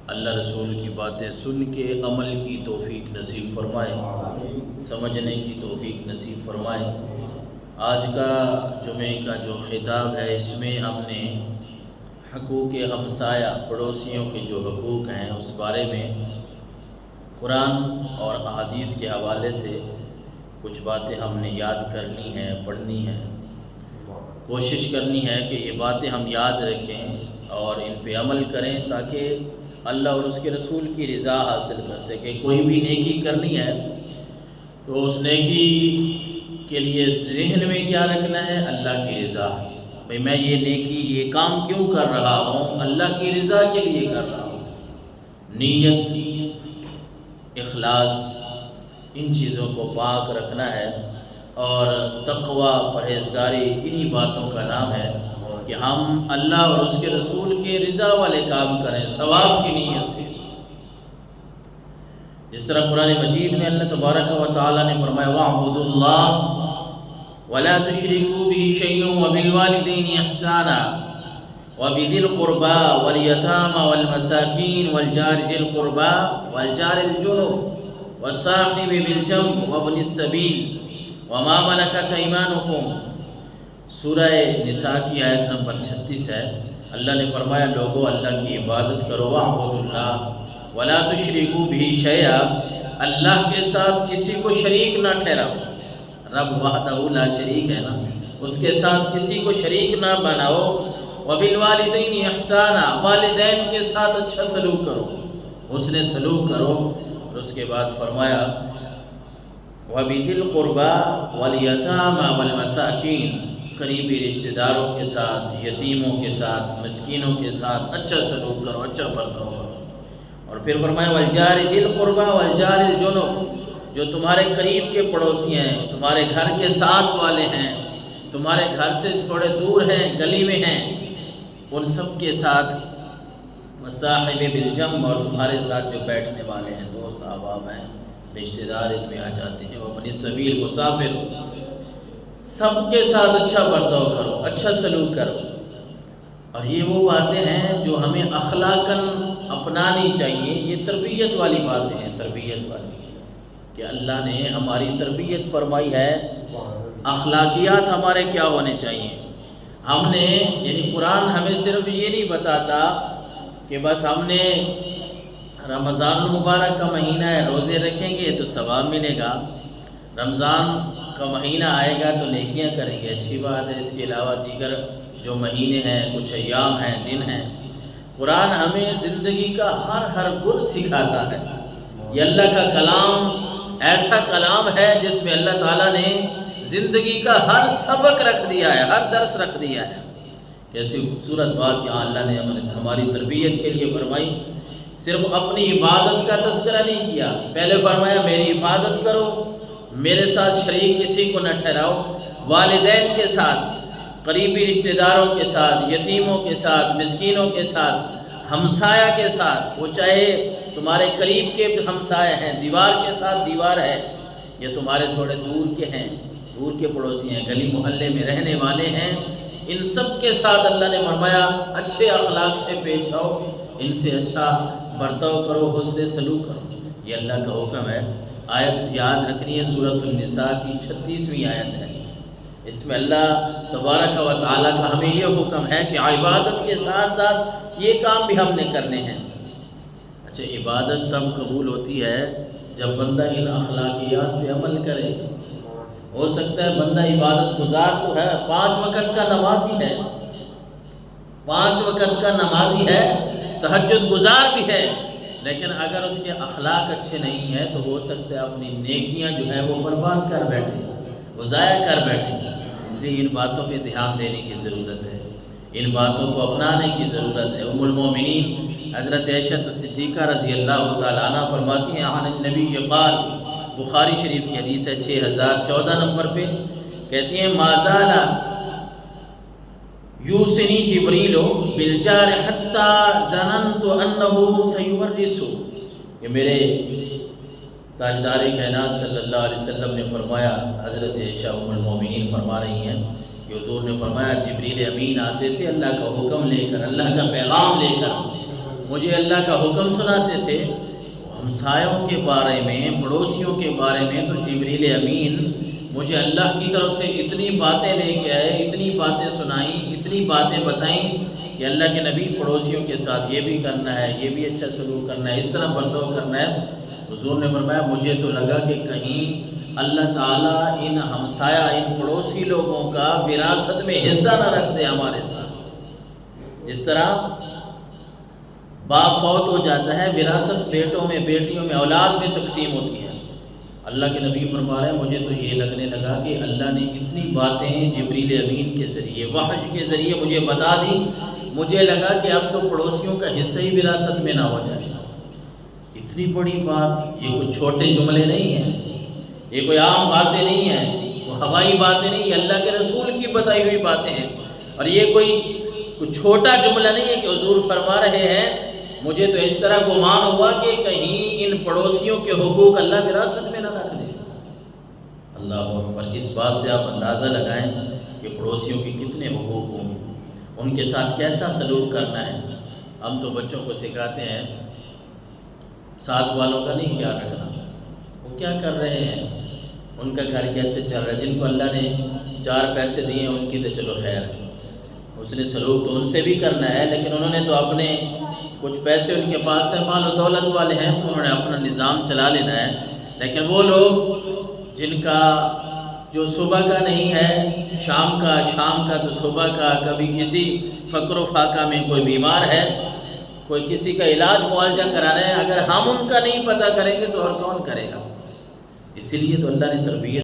اللہ رسول کی باتیں سن کے عمل کی توفیق نصیب فرمائے، سمجھنے کی توفیق نصیب فرمائے۔ آج کا جمعے کا جو خطاب ہے اس میں ہم نے حقوق ہمسایہ، پڑوسیوں کے جو حقوق ہیں اس بارے میں قرآن اور احادیث کے حوالے سے کچھ باتیں ہم نے یاد کرنی ہیں، پڑھنی ہیں۔ کوشش کرنی ہے کہ یہ باتیں ہم یاد رکھیں اور ان پہ عمل کریں تاکہ اللہ اور اس کے رسول کی رضا حاصل کر سکے۔ کوئی بھی نیکی کرنی ہے تو اس نیکی کے لیے ذہن میں کیا رکھنا ہے؟ اللہ کی رضا۔ بھئی میں یہ نیکی، یہ کام کیوں کر رہا ہوں؟ اللہ کی رضا کے لیے کر رہا ہوں۔ نیت، اخلاص، ان چیزوں کو پاک رکھنا ہے، اور تقوی، پرہیزگاری انہی باتوں کا نام ہے کہ ہم اللہ اور اس کے رسول کے رضا والے کام کریں ثواب کی نیت سے۔ جس طرح قرآن مجید میں اللہ تبارک و تعالیٰ نے فرمایا وَاعْبُدُوا اللَّهَ وَلَا تُشْرِكُوا بِهِ شَيْئًا وَبِالْوَالِدَيْنِ إِحْسَانًا وَبِذِي الْقُرْبَى وَالْيَتَامَى وَالْمَسَاكِينِ وَالْجَارِ ذِي الْقُرْبَى وَالْجَارِ الْجُنُبِ وَالصَّاحِبِ بِالْجَنبِ وَابْنِ السَّبِيلِ وَمَا مَلَكَتْ أَيْمَانُكُمْ۔ سورہ نساء کی آیت نمبر 36 ہے۔ اللہ نے فرمایا لوگو اللہ کی عبادت کرو، وَاعْبُدُوا اللَّهَ وَلَا تُشْرِكُوا بِهِ شَيْئًا، اللہ کے ساتھ کسی کو شریک نہ ٹھہراؤ۔ رب وحدہ لا شریک ہے نا، اس کے ساتھ کسی کو شریک نہ بناؤ۔ وَبِالْوَالِدَيْنِ إِحْسَانًا، والدین کے ساتھ اچھا سلوک کرو، حسن سلوک کرو۔ اور اس کے بعد فرمایا وَبِذِي الْقُرْبَى وَالْيَتَامَى وَالْمَسَاكِينِ، قریبی رشتہ داروں کے ساتھ، یتیموں کے ساتھ، مسکینوں کے ساتھ اچھا سلوک کرو، اچھا برتاؤ کرو۔ اور پھر فرمایا وَالْجَارِ ذِي الْقُرْبَى وَالْجَارِ الْجُنُبِ، جو تمہارے قریب کے پڑوسی ہیں، تمہارے گھر کے ساتھ والے ہیں، تمہارے گھر سے تھوڑے دور ہیں، گلی میں ہیں، ان سب کے ساتھ۔ وَالصَّاحِبِ بِالْجَنبِ، اور تمہارے ساتھ جو بیٹھنے والے ہیں، دوست احباب ہیں، رشتہ دار ان میں آ جاتے ہیں۔ وَابْنِ السَّبِيلِ، مسافر، سب کے ساتھ اچھا برتاؤ کرو، اچھا سلوک کرو۔ اور یہ وہ باتیں ہیں جو ہمیں اخلاقاً اپنانی چاہیے۔ یہ تربیت والی باتیں ہیں، تربیت والی، کہ اللہ نے ہماری تربیت فرمائی ہے، اخلاقیات ہمارے کیا ہونے چاہیے۔ ہم نے یعنی قرآن ہمیں صرف یہ نہیں بتاتا کہ بس ہم نے رمضان المبارک کا مہینہ ہے، روزے رکھیں گے تو ثواب ملے گا، رمضان کا مہینہ آئے گا تو نیکیاں کریں گے، اچھی بات ہے۔ اس کے علاوہ دیگر جو مہینے ہیں، کچھ ایام ہیں، دن ہیں۔ قرآن ہمیں زندگی کا ہر گر سکھاتا ہے۔ یہ اللہ کا کلام ایسا کلام ہے جس میں اللہ تعالیٰ نے زندگی کا ہر سبق رکھ دیا ہے، ہر درس رکھ دیا ہے۔ کیسی خوبصورت بات یہاں اللہ نے ہماری تربیت کے لیے فرمائی۔ صرف اپنی عبادت کا تذکرہ نہیں کیا، پہلے فرمایا میری عبادت کرو، میرے ساتھ شریک کسی کو نہ ٹھہراؤ، والدین کے ساتھ، قریبی رشتہ داروں کے ساتھ، یتیموں کے ساتھ، مسکینوں کے ساتھ، ہمسایہ کے ساتھ، وہ چاہے تمہارے قریب کے ہمسایہ ہیں، دیوار کے ساتھ دیوار ہے، یا تمہارے تھوڑے دور کے ہیں، دور کے پڑوسی ہیں، گلی محلے میں رہنے والے ہیں، ان سب کے ساتھ اللہ نے فرمایا اچھے اخلاق سے پیش آؤ، ان سے اچھا برتاؤ کرو، حسن سلوک کرو۔ یہ اللہ کا حکم ہے۔ آیت یاد رکھنی ہے، سورۃ النساء کی 36ویں آیت ہے۔ اس میں اللہ تبارک و تعالیٰ کا ہمیں یہ حکم ہے کہ عبادت کے ساتھ ساتھ یہ کام بھی ہم نے کرنے ہیں۔ اچھا، عبادت تب قبول ہوتی ہے جب بندہ ان اخلاقیات پہ عمل کرے۔ ہو سکتا ہے بندہ عبادت گزار تو ہے، 5 وقت کا نمازی ہے، 5 وقت کا نمازی ہے، تہجد گزار بھی ہے، لیکن اگر اس کے اخلاق اچھے نہیں ہیں تو ہو سکتا ہے اپنی نیکیاں جو ہیں وہ برباد کر بیٹھے، وہ ضائع کر بیٹھے۔ اس لیے ان باتوں پہ دھیان دینے کی ضرورت ہے، ان باتوں کو اپنانے کی ضرورت ہے۔ ام المومنین حضرت عائشہ صدیقہ رضی اللہ تعالیٰ عنہ فرماتی ہیں عن النبی قال، بخاری شریف کی حدیث ہے 6014 نمبر پہ، کہتی ہیں ما زال یوصنی جبریل بالجار حتی ظننت انہ سیورث، کہ میرے تاجدار کائنات صلی اللہ علیہ وسلم نے فرمایا، حضرت عائشہ ام المومنین فرما رہی ہیں کہ حضور نے فرمایا جبریل امین آتے تھے اللہ کا حکم لے کر، اللہ کا پیغام لے کر، مجھے اللہ کا حکم سناتے تھے، ہمسایوں کے بارے میں، پڑوسیوں کے بارے میں تو جبریل امین مجھے اللہ کی طرف سے اتنی باتیں لے کے آئے، اتنی باتیں سنائیں، اتنی باتیں بتائیں کہ اللہ کے نبی پڑوسیوں کے ساتھ یہ بھی کرنا ہے، یہ بھی اچھا سلوک کرنا ہے، اس طرح برتاؤ کرنا ہے۔ حضور نے فرمایا مجھے تو لگا کہ کہیں اللہ تعالیٰ ان ہمسایہ، ان پڑوسی لوگوں کا وراثت میں حصہ نہ رکھ دے ہمارے ساتھ۔ جس طرح باپ فوت ہو جاتا ہے، وراثت بیٹوں میں، بیٹیوں میں، اولاد میں تقسیم ہوتی ہے۔ اللہ کے نبی فرما رہے ہیں مجھے تو یہ لگنے لگا کہ اللہ نے اتنی باتیں جبریل امین کے ذریعے، وحی کے ذریعے مجھے بتا دی، مجھے لگا کہ اب تو پڑوسیوں کا حصہ ہی وراثت میں نہ ہو جائے۔ اتنی بڑی بات، یہ کوئی چھوٹے جملے نہیں ہیں، یہ کوئی عام باتیں نہیں ہیں، وہ ہوائی باتیں نہیں، یہ اللہ کے رسول کی بتائی ہوئی باتیں ہیں۔ اور یہ کوئی چھوٹا جملہ نہیں ہے کہ حضور فرما رہے ہیں مجھے تو اس طرح گمان ہوا کہ کہیں ان پڑوسیوں کے حقوق اللہ وراثت میں نہ رکھ دے۔ اللہ اکبر! اس بات سے آپ اندازہ لگائیں کہ پڑوسیوں کے کتنے حقوق ہوں گے، ان کے ساتھ کیسا سلوک کرنا ہے۔ ہم تو بچوں کو سکھاتے ہیں ساتھ والوں کا نہیں خیال رکھنا، وہ کیا کر رہے ہیں، ان کا گھر کیسے چل رہا ہے، جن کو اللہ نے 4 پیسے دیے ہیں ان کی تو چلو خیر ہے، اس نے سلوک تو ان سے بھی کرنا ہے، لیکن انہوں نے تو اپنے کچھ پیسے ان کے پاس سے مال و دولت والے ہیں تو انہوں نے اپنا نظام چلا لینا ہے۔ لیکن وہ لوگ جن کا جو صبح کا نہیں ہے شام کا، شام کا تو صبح کا، کبھی کسی فقر و فاقہ میں کوئی بیمار ہے، کوئی کسی کا علاج معالجہ کرا رہے ہیں، اگر ہم ان کا نہیں پتہ کریں گے تو اور کون کرے گا؟ اسی لیے تو اللہ نے تربیت